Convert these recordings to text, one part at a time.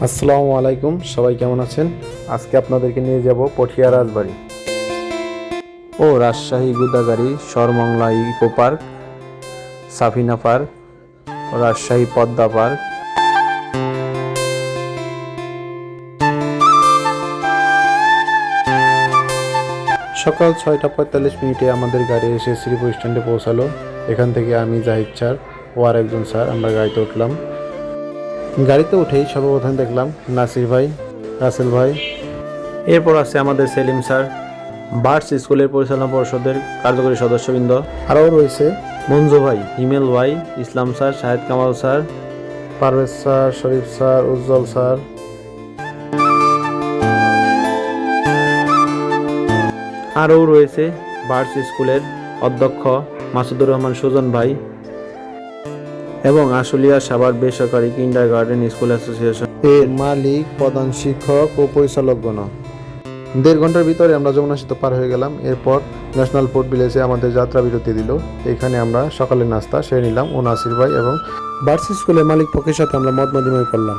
আসসালামু আলাইকুম, সবাই কেমন আছেন? আজকে আপনাদেরকে নিয়ে যাব পটিয়া রাজবাড়ি ও Rajshahi Godagari Sarmangla eco park, Safina park ও রাজশাহী পদ্মা পার্ক। সকাল 6:45 আমাদের গাড়ি এসে শ্রীপুর স্ট্যান্ডে পৌঁছালো। এখান থেকে আমি, জাহিদ স্যার ও আর একজন স্যার আমরা গাড়িতে উঠলাম। গাড়িতে উঠেই সর্বপ্রথম দেখলাম নাসির ভাই, রাসেল ভাই, এরপর আছে আমাদের সেলিম স্যার, বার্ডস স্কুলের পরিচালনা পরিষদের কার্যকরী সদস্যবৃন্দ, আরও রয়েছে মঞ্জু ভাই, হিমেল ভাই, Islam sir, Shahed Kamal sir, Parvez sir, Sharif sir, Ujjwal sir. আরও রয়েছে বার্ডস স্কুলের অধ্যক্ষ মাসুদুর রহমান সুজন ভাই এবং আশুলিয়া সাভার বেসরকারি কিন্ডারগার্টেন স্কুল অ্যাসোসিয়েশন এর মালিক, প্রধান শিক্ষক ও পরিচালকগণ। 1.5 ঘন্টার ভিতরে আমরা যমুনা সেতু পার হয়ে গেলাম। এরপর ন্যাশনাল পোর্ট ভিলেজে আমাদের যাত্রা বিরতি দিল। এখানে আমরা সকালের নাস্তা সেরে নিলাম ও নাসির ভাই এবং বার্ডস স্কুলের মালিক পক্ষের সাথে আমরা মত বিনিময় করলাম।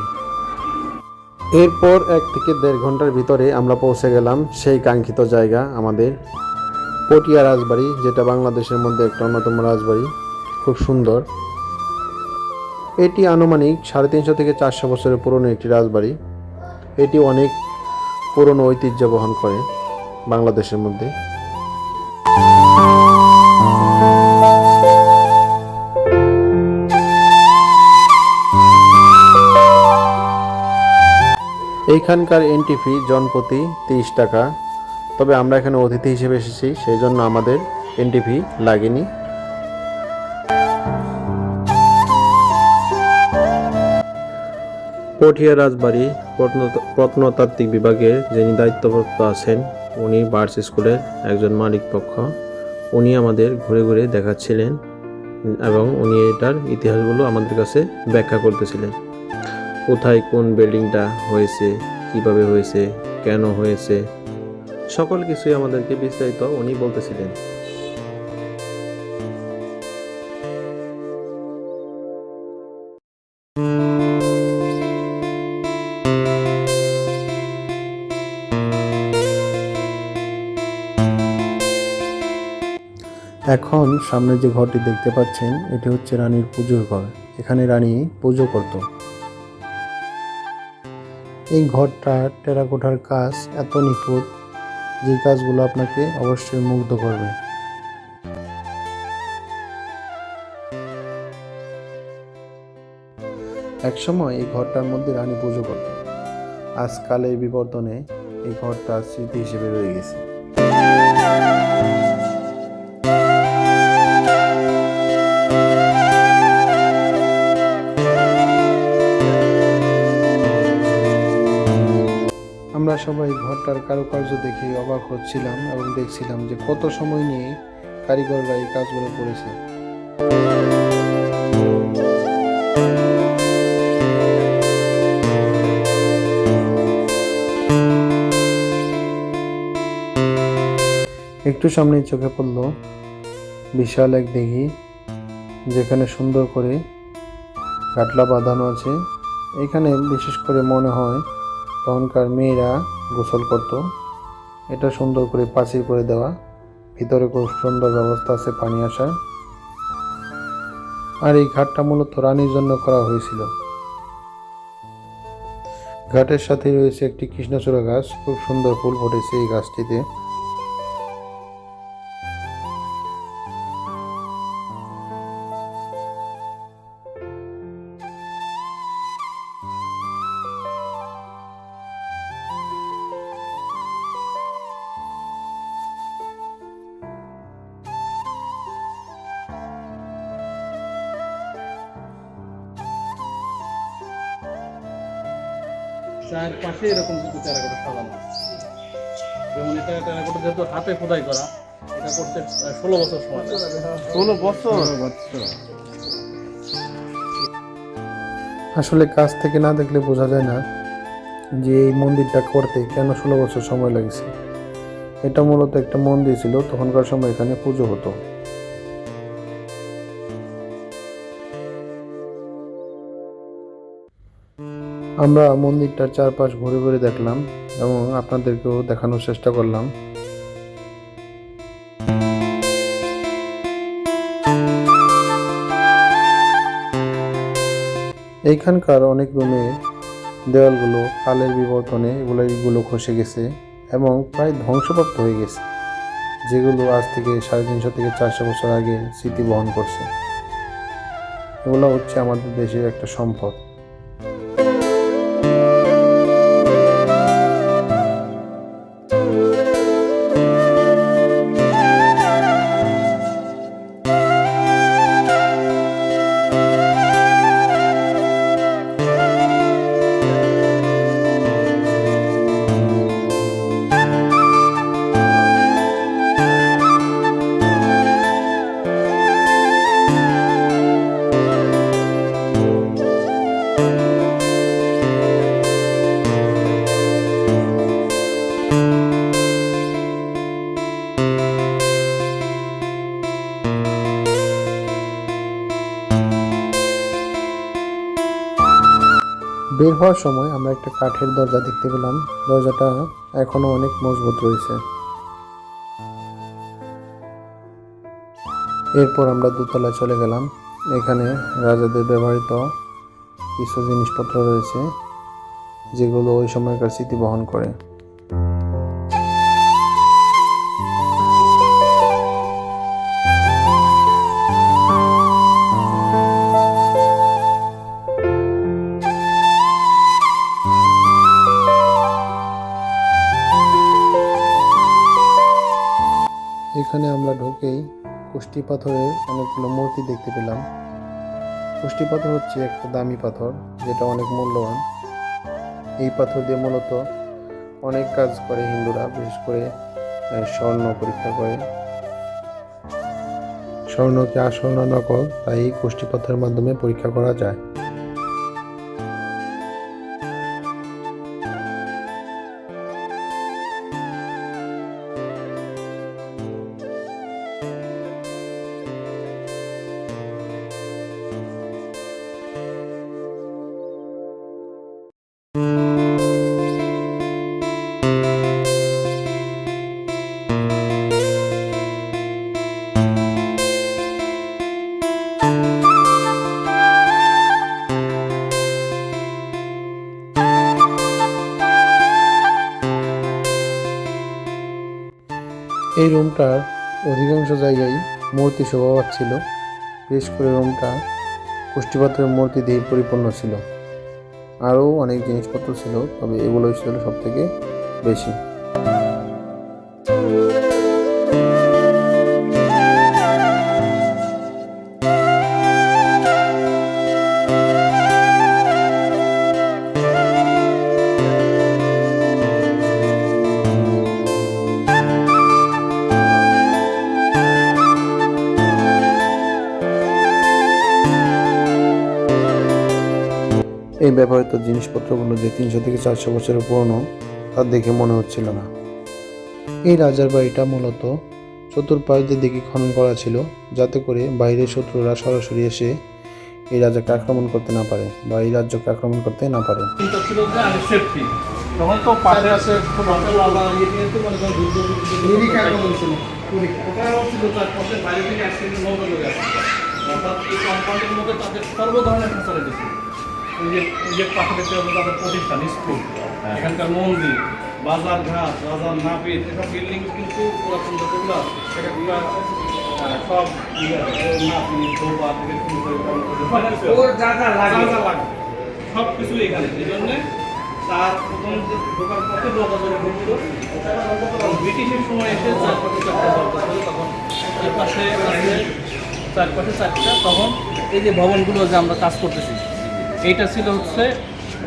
এরপর 1 থেকে 1.5 ঘন্টার ভিতরে আমরা পৌঁছে গেলাম সেই কাঙ্ক্ষিত জায়গা, আমাদের পটিয়া রাজবাড়ি, যেটা বাংলাদেশের মধ্যে একটা অন্যতম রাজবাড়ি, খুব সুন্দর। এটি আনুমানিক 350 থেকে 400 বছরের পুরনো একটি রাজবাড়ি। এটি অনেক পুরনো ঐতিহ্য বহন করে বাংলাদেশের মধ্যে। এইখানকার এন্ট্রি ফি জনপ্রতি 30 টাকা। তবে আমরা এখানে অতিথি হিসেবে এসেছি, সেই জন্য আমাদের এন্ট্রি ফি লাগেনি। পটিয়া রাজবাড়ি প্রত্নতাত্ত্বিক বিভাগের যিনি দায়িত্বপ্রাপ্ত আছেন, উনি বার্ডস স্কুলের একজন মালিক পক্ষ। উনি আমাদের ঘুরে ঘুরে দেখাচ্ছিলেন এবং উনি এটার ইতিহাসগুলো আমাদের কাছে ব্যাখ্যা করতেছিলেন। কোথায় কোন বিল্ডিংটা হয়েছে, কিভাবে হয়েছে, কেন হয়েছে, সকল কিছুই আমাদেরকে বিস্তারিত উনি বলতেছিলেন। এখন সামনে যে ঘরটি দেখতে পাচ্ছেন, এটি হচ্ছে রানীর পুজোর ঘর। এখানে রানী পুজো করত। এই ঘরটা টেরাকোটার কাজ এত নিখুঁত, যে কাজগুলো আপনাকে অবশ্যই মুগ্ধ করবে। একসময় এই ঘরটার মধ্যে রানী পুজো করত। আজকাল এই বিবর্তনে এই ঘরটা স্মৃতি হিসেবে রয়ে গেছে। আমরা সবাই ঘরটার কারুকার্য দেখে অবাক হচ্ছিলাম এবং দেখছিলাম যে কত সময় নিয়ে কারিগররা এই কাজগুলো করেছে। একটু সামনে চোখে পড়ল বিশাল এক দিঘি, যেখানে সুন্দর করে কাটলা বাঁধানো আছে। এখানে বিশেষ করে মনে হয় তখনকার মেয়েরা গোসল করত। এটা সুন্দর করে পাঁচিল করে দেওয়া, ভিতরে খুব সুন্দর ব্যবস্থা আছে পানি আসার। আর এই ঘাটটা মূলত রানীর জন্য করা হয়েছিল। ঘাটের সাথে রয়েছে একটি কৃষ্ণচূড়া গাছ, খুব সুন্দর ফুল ফুটেছে এই গাছটিতে। চারপাশে এরকম কিছু টেরাকোটা সাজানো, যেমন এটা টেরাকোটা যেহেতু হাতে খোদাই করা, এটা করতে 16 বছর সময় লাগে। 16 বছর? আসলে কাছ থেকে না দেখলে বোঝা যায় না যে এই মন্দিরটা করতে কেন 16 বছর সময় লেগেছে। এটা মূলত একটা মন্দির ছিল, তখনকার সময় এখানে পুজো হতো। আমরা মন্দিরটার চারপাশ ঘুরে ঘুরে দেখলাম এবং আপনাদেরকেও দেখানোর চেষ্টা করলাম। এইখানকার অনেক রুমে দেওয়ালগুলো কালের বিবর্তনে এগুলো খসে গেছে এবং প্রায় ধ্বংসপ্রাপ্ত হয়ে গেছে, যেগুলো আজ থেকে 350 থেকে 400 বছর আগে স্মৃতি বহন করছে। এগুলো হচ্ছে আমাদের দেশের একটা সম্পদ। বের হওয়ার সময় আমরা একটা কাঠের দরজা দেখতে পেলাম। দরজাটা এখনো অনেক মজবুত রয়েছে। এরপর আমরা দোতলায় চলে গেলাম। এখানে রাজাদের ব্যবহৃত কিছু জিনিসপত্র রয়েছে, যেগুলো ওই সময়কার স্মৃতি বহন করে। এখানে আমরা ঢুকেই কুষ্টি পাথরের অনেকগুলো মূর্তি দেখতে পেলাম। কুষ্টি পাথর হচ্ছে একটা দামি পাথর, যেটা অনেক মূল্যবান। এই পাথর দিয়ে মূলত অনেক কাজ করে হিন্দুরা, বিশেষ করে স্বর্ণ পরীক্ষা করে। স্বর্ণকে আসল না নকল, তাই এই কুষ্টি পাথরের মাধ্যমে পরীক্ষা করা যায়। এই রুমটার অধিকাংশ জায়গায় মূর্তি শোভা পাচ্ছিল। বিশেষ করে রুমটা কুষ্টিপাথরের মূর্তি দিয়ে পরিপূর্ণ ছিল। আরও অনেক জিনিসপত্র ছিল, তবে এগুলোই ছিল সব থেকে বেশি। এই ব্যবহৃত জিনিসপত্রগুলো যে 300 থেকে 400 বছরের পুরনো তা দেখে মনে হচ্ছিল না। এই রাজার বাড়িটা মূলত চতুর্পাশ দিকে খনন করা ছিল, যাতে করে বাইরের শত্রুরা সরাসরি এসে এই রাজাকে আক্রমণ করতে না পারে বা এই রাজ্যকে আক্রমণ করতে না পারে। চিন্তা ছিল যে আমি সেফটি, তখন তো পাশে আছে বাইরে থেকে আসছে নৌকা লোক আছে, অর্থাৎ এই কম্পাউন্ডের মধ্যে তাদের সর্ব ধরনের ফ্যাসিলিটি ছিল। এই যে পাশে দেখতে পাবো তাদের প্রতিষ্ঠান, স্কুল, এখানকার মন্দির, বাজার ঘাট, রাজার নাপিত, এসব বিল্ডিং কিন্তু পুরাতন যতগুলো আছে সেটা সব নাপিত ধোপা থেকে শুরু করে সব কিছু এখানে। এই জন্যে তার প্রথম যে ঢোকার পথে দরজা ঢুকছিল, ব্রিটিশের সময় এসে চারপাশে চারটা দরজা ছিল, তখন এই পাশে আছে চারপাশে চারটা। তখন এই যে ভবনগুলো যে আমরা কাজ করতেছি, এইটা ছিল হচ্ছে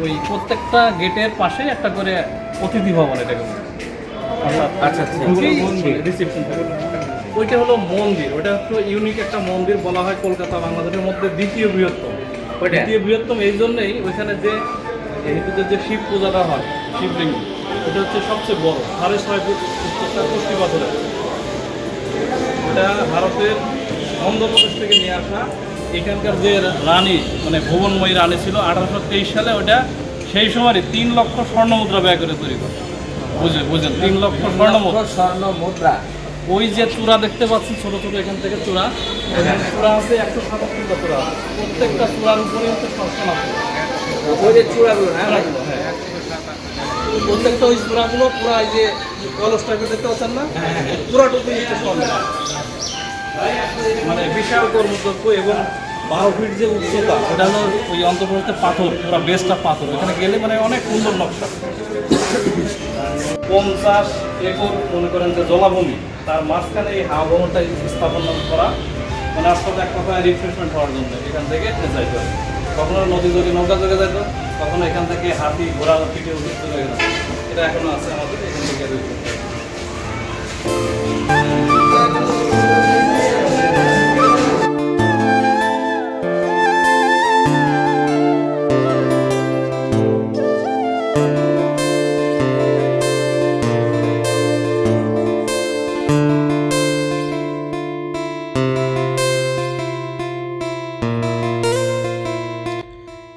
ওই প্রত্যেকটা গেটের পাশে একটা করে অতিথি ভবন, এটাকে রিসেপশন। ওইটা হলো মন্দির, ওইটা হচ্ছে ইউনিক একটা মন্দির বলা হয় কলকাতা বাংলাদেশের মধ্যে দ্বিতীয় বৃহত্তম। দ্বিতীয় বৃহত্তম এই জন্যই ওইখানে যে হিন্দুদের যে শিব পূজাটা হয়, শিবলিঙ্গ, ওটা হচ্ছে সবচেয়ে বড়, 6.5 ফুট উচ্চতা, কুষ্টি পাথরের। ওটা ভারতের অন্ধ্রপ্রদেশ থেকে নিয়ে আসা। এখানকার যে রানী, মানে ভুবনময়ী রানী ছিল, 1823 সালে ওটা সেই সময় 3 লক্ষ স্বর্ণ মুদ্রা ব্যয় করে তৈরি করে। বুঝেন 3 লক্ষ স্বর্ণ মুদ্রা। স্বর্ণ মুদ্রা। ওই যে চূড়া দেখতে পাচ্ছেন ছোট ছোট এখান থেকে চূড়া, এখানে চূড়া আছে 157টা চূড়া আছে। প্রত্যেকটা চূড়ার উপরে হচ্ছে সোনা আছে। ওই যে চূড়াগুলো না, প্রত্যেকটা ওই চূড়াগুলো পুরা এই যে কলসটাকে দেখতে পাচ্ছেন না, পুরাটুকু হচ্ছে স্বর্ণ। মানে বিশাল কর্মযজ্ঞ এবং 12 ফিট যে উচ্চতা, এটা হলো ওই অন্তর্ভুক্ত পাথর, পুরো বেসটা পাথর। এখানে গেলে মানে অনেক সুন্দর নকশা। 50 একর মনে করেন যে জলাভূমি, তার মাঝখানে এই হাওয়া ভবনটা স্থাপন করা, মানে আসলে এক কথায় রিফ্রেশমেন্ট হওয়ার জন্য এখান থেকে যাইতে হবে। কখনো নদী যদি নৌকা যোগে যেত, তখন এখান থেকে হাতি ঘোড়া পিঠে উঠে চলে যেত। এটা এখনো আছে আমাদের এখান থেকে।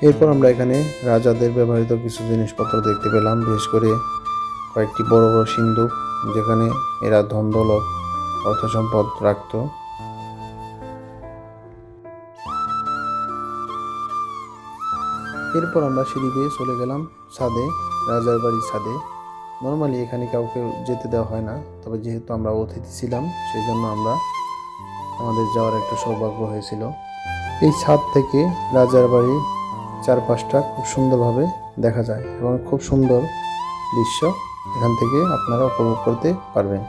এরপর আমরা এখানে রাজাদের ব্যবহৃত কিছু জিনিসপত্র দেখতে পেলাম, বিশেষ করে কয়েকটি বড় বড় সিন্দুক, যেখানে এরা ধন দৌলত অর্থ সম্পদ রাখত। এরপর আমরা সিঁড়ি বেয়ে চলে গেলাম ছাদে, রাজার বাড়ির ছাদে। নর্মালি এখানে কাউকে যেতে দেওয়া হয় না, তবে যেহেতু আমরা অতিথি ছিলাম সেই জন্য আমাদের যাওয়ার একটা সৌভাগ্য হয়েছিল। এই ছাদ থেকে রাজার বাড়ির চারপাশটা খুব সুন্দরভাবে দেখা যায় এবং খুব সুন্দর দৃশ্য এখান থেকে আপনারা উপভোগ করতে পারবেন।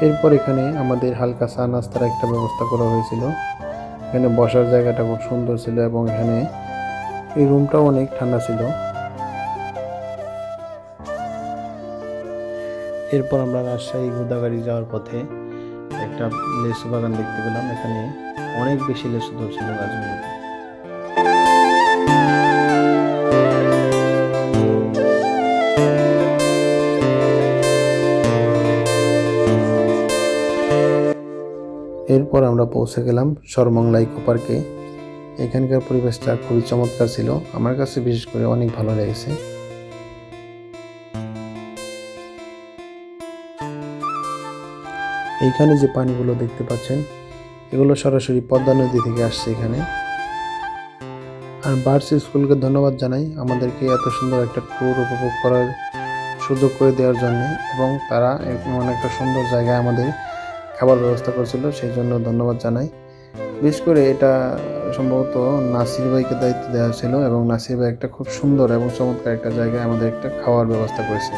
এরপর এখানে আমাদের হালকা চা নাস্তার একটা ব্যবস্থা করা হয়েছিল। এখানে বসার জায়গাটা খুব সুন্দর ছিল এবং এখানে এই রুমটাও অনেক ঠান্ডা ছিল। এরপর আমরা রাজশাহী গোদাগাড়ি যাওয়ার পথে একটা লেচু বাগান দেখতে পেলাম। এখানে অনেক বেশি লেচু ধরছিল গাছগুলোতে। এরপর আমরা পৌঁছে গেলাম সরমংলা ইকো পার্কে। এখানকার পরিবেশটা খুবই চমৎকার ছিল, আমার কাছে বিশেষ করে অনেক ভালো লেগেছে। এইখানে যে পানিগুলো দেখতে পাচ্ছেন, এগুলো সরাসরি পদ্মা নদী থেকে আসছে এখানে। আর বার্ডস স্কুলকে ধন্যবাদ জানাই আমাদেরকে এত সুন্দর একটা ট্যুর উপভোগ করার সুযোগ করে দেওয়ার জন্য, এবং তারা এমন একটা সুন্দর জায়গায় আমাদের খাবার ব্যবস্থা করেছিল, সেই জন্য ধন্যবাদ জানাই। বিশেষ করে এটা সম্ভবত নাসির ভাইকে দায়িত্ব দেওয়া ছিল, এবং নাসির ভাই একটা খুব সুন্দর এবং চমৎকার একটা জায়গায় আমাদের একটা খাওয়ার ব্যবস্থা করেছে।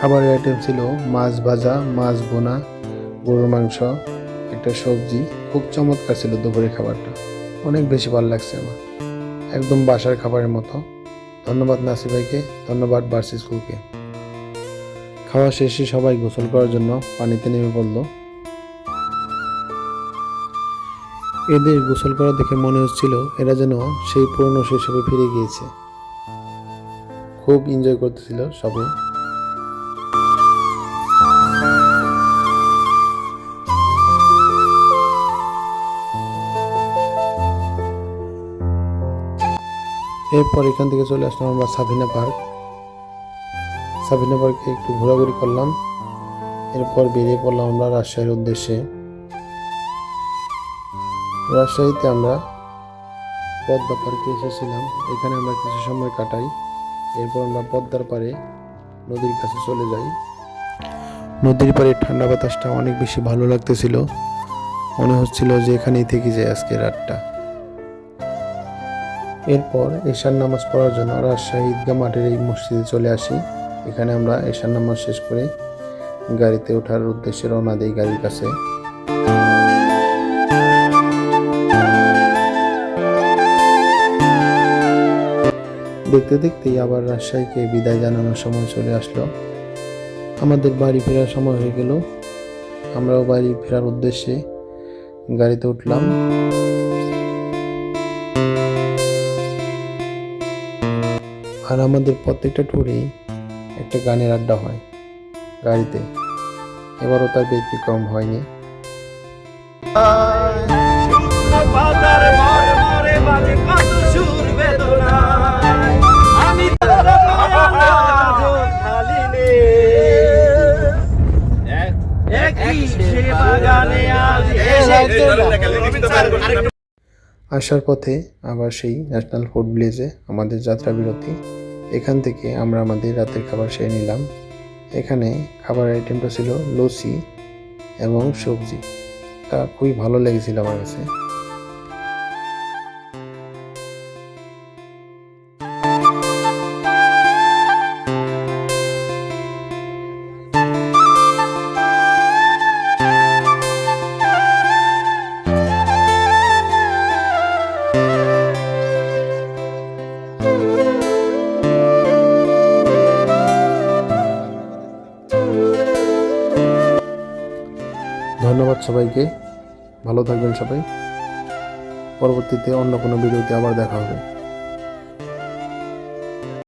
খাবারের আইটেম ছিল মাছ ভাজা, মাছ বোনা, গরুর মাংস, একটা সবজি। খুব চমৎকার ছিল দুপুরের খাবারটা, অনেক বেশি ভালো লাগছে আমার, একদম বাসার খাবারের মতো। ধন্যবাদ নাসির ভাইকে, ধন্যবাদ বার্ডস স্কুলকে। খাওয়া শেষে সবাই গোসল করার জন্য পানিতে নেমে পড়ল। এদের গোসল করা দেখে মনে হচ্ছিল এরা যেন সেই পুরনো শৈশবে ফিরে গিয়েছে। খুব এনজয় করতেছিল সবাই। এরপর এখান থেকে চলে আসলাম আমরা সাবিনা পার্ক। সাবিনা পার্কে একটু ঘোরাঘুরি করলাম, এরপর বেরিয়ে পড়লাম আমরা রাজশাহীর উদ্দেশ্যে। রাজশাহীতে আমরা পদ্মা পার্কে এসেছিলাম, এখানে আমরা কিছু সময় কাটাই। এরপর আমরা পদ্মার পাড়ে নদীর কাছে চলে যাই। নদীর পাড়ে ঠান্ডা বাতাসটা অনেক বেশি ভালো লাগতেছিল, মনে হচ্ছিল যে এখানেই থেকে যায় আজকের রাতটা। এরপর এশার নামাজ পড়ার জন্য রাজশাহী ঈদগাহ মাঠের এই মসজিদে চলে আসি। এখানে আমরা এশার নামাজ শেষ করে গাড়িতে ওঠার উদ্দেশ্যে রওনা দিই গাড়ির কাছে। দেখতে দেখতেই আবার রাজশাহীকে বিদায় জানানোর সময় চলে আসলো। আমাদের বাড়ি ফেরার সময় হয়ে গেল। আমরাও বাড়ি ফেরার উদ্দেশ্যে গাড়িতে উঠলাম। আর আমাদের প্রত্যেকটা ট্যুরেই একটা গানের আড্ডা হয় গাড়িতে, এবারও তার ব্যতিক্রম হয়নি। আসার পথে আবার সেই ন্যাশনাল ফুড ভিলেজে আমাদের যাত্রা বিরতি। এখান থেকে আমরা আমাদের রাতের খাবার সেরে নিলাম। এখানে খাবার আইটেমটা ছিল লস্যি এবং সবজি, তা খুবই ভালো লেগেছিল আমার কাছে। ধন্যবাদ সবাইকে, ভালো থাকবেন সবাই। পরবর্তীতে অন্য কোনো ভিডিওতে আবার দেখা হবে।